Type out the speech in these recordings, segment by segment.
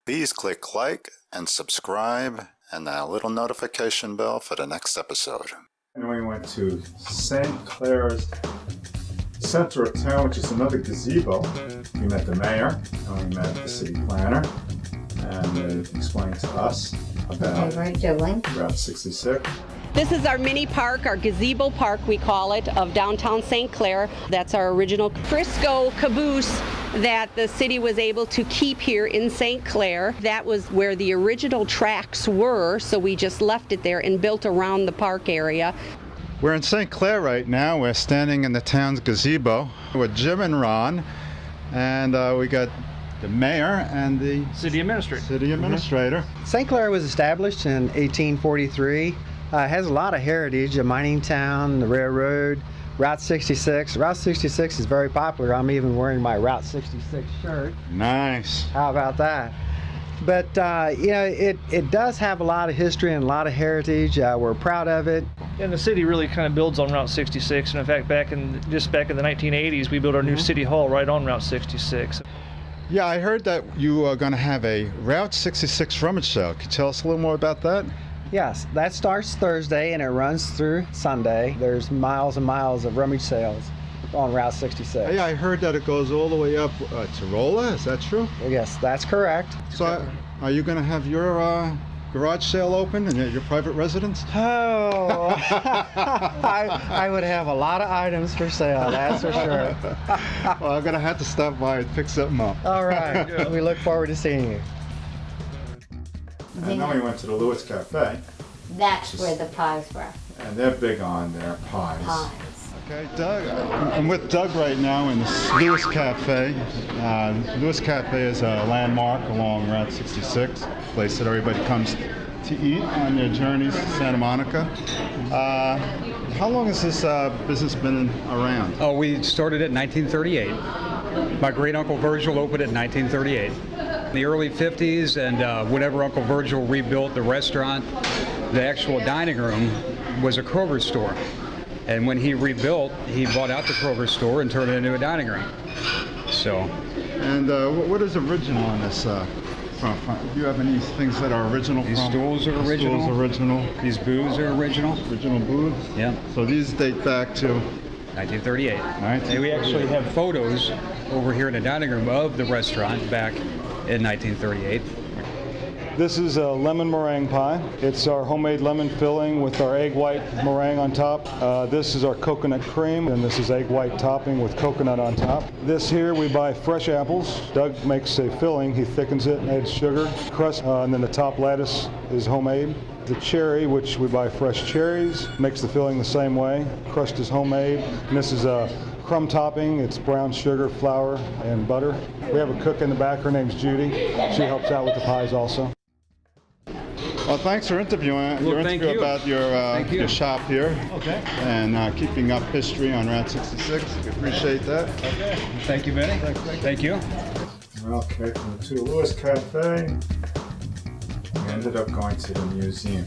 Please click like and subscribe and that little notification bell for the next episode. And we went to St. Clair's center of town, which is another gazebo. We met the mayor and we met the city planner, and they explained to us about Route 66. This is our mini park, our gazebo park we call it, of downtown St. Clair. That's our original Frisco caboose that the city was able to keep here in St. Clair. That was where the original tracks were, so we just left it there and built around the park area. We're in St. Clair right now. We're standing in the town's gazebo with Jim and Ron, and we got the mayor and the city administrator. St. Clair was established in 1843. It has a lot of heritage, a mining town, the railroad, Route 66. Route 66 is very popular. I'm even wearing my Route 66 shirt. Nice. How about that? But it does have a lot of history and a lot of heritage. We're proud of it. And the city really kind of builds on Route 66. And in fact, back in the 1980s, we built our new city hall right on Route 66. Yeah, I heard that you are going to have a Route 66 rummage sale. Could you tell us a little more about that? Yes, that starts Thursday and it runs through Sunday. There's miles and miles of rummage sales on Route 66. Yeah, I heard that it goes all the way up to Rolla. Is that true? Yes, that's correct. So are you going to have your garage sale open and your private residence? Oh, I would have a lot of items for sale, that's for sure. Well, I'm going to have to stop by and pick something up. All right, we look forward to seeing you. And then we went to the Lewis Café. That's where the pies were. And they're big on their pies. Pies. Okay, Doug. I'm with Doug right now in the Lewis Café. Lewis Café is a landmark along Route 66, a place that everybody comes to eat on their journeys to Santa Monica. How long has this business been around? Oh, we started in 1938. My great Uncle Virgil opened it in 1938. In the early 50s, and whenever Uncle Virgil rebuilt the restaurant, the actual dining room was a Kroger store. And when he rebuilt, he bought out the Kroger store and turned it into a dining room. So. And what is original on this? From? Do you have any things that are original? These stools are original. Stools original. These booths are original. Original booths? Yeah. So these date back to 1938. And we actually have photos over here in the dining room of the restaurant back in 1938. This is a lemon meringue pie. It's our homemade lemon filling with our egg white meringue on top. This is our coconut cream, and this is egg white topping with coconut on top. This here, we buy fresh apples. Doug makes a filling. He thickens it and adds sugar, crust, and then the top lattice is homemade. The cherry, which we buy fresh cherries, makes the filling the same way. Crust is homemade. And this is a crumb topping. It's brown sugar, flour, and butter. We have a cook in the back. Her name's Judy. She helps out with the pies also. Well, thanks for interviewing about your shop here. Okay. And keeping up history on Route 66. We appreciate that. Okay. Thank you, Benny. Thank you. Okay, to the Lewis Café. We ended up going to the museum.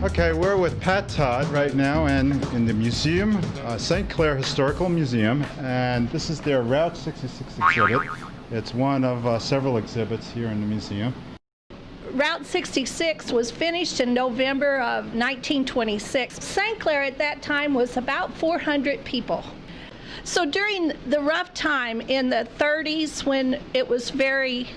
Okay, we're with Pat Todd right now and in the museum, St. Clair Historical Museum, and this is their Route 66 exhibit. It's one of several exhibits here in the museum. Route 66 was finished in November of 1926. St. Clair at that time was about 400 people. So during the rough time in the 30s, when it was very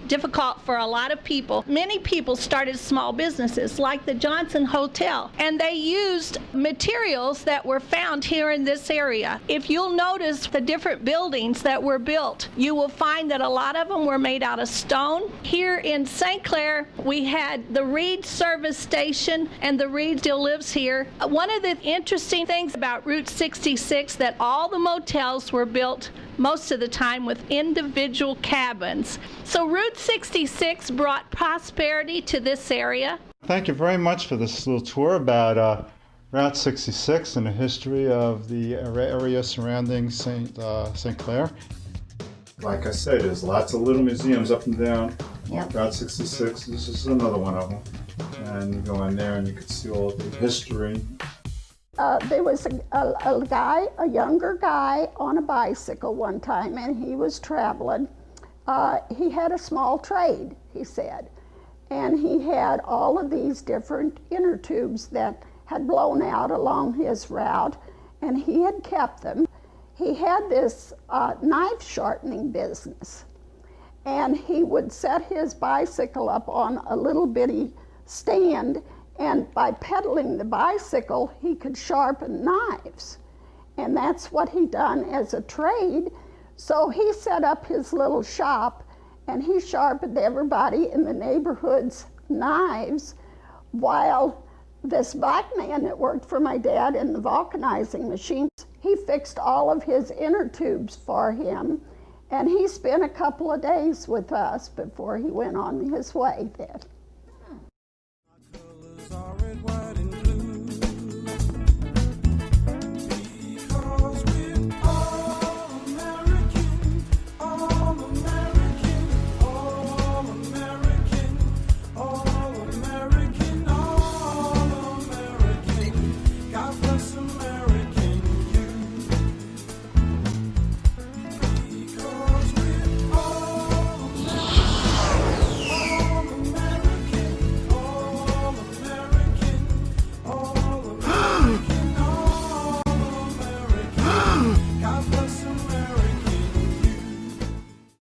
difficult for a lot of people, many people started small businesses like the Johnson Hotel, and they used materials that were found here in this area. If you'll notice the different buildings that were built, you will find that a lot of them were made out of stone. Here in St. Clair, we had the Reed service station, and the Reed still lives here. One of the interesting things about Route 66 that all the motels were built most of the time with individual cabins. So Route 66 brought prosperity to this area. Thank you very much for this little tour about Route 66 and the history of the area surrounding St. Clair. Like I said, there's lots of little museums up and down Route 66. This is another one of them. And you go in there and you can see all the history. There was a younger guy on a bicycle one time, and he was traveling he had a small trade, he said. And he had all of these different inner tubes that had blown out along his route, and he had kept them. He had this knife sharpening business, and he would set his bicycle up on a little bitty stand, and by pedaling the bicycle, he could sharpen knives. And that's what he done as a trade. So he set up his little shop, and he sharpened everybody in the neighborhood's knives, while this black man that worked for my dad in the vulcanizing machines, he fixed all of his inner tubes for him, and he spent a couple of days with us before he went on his way then.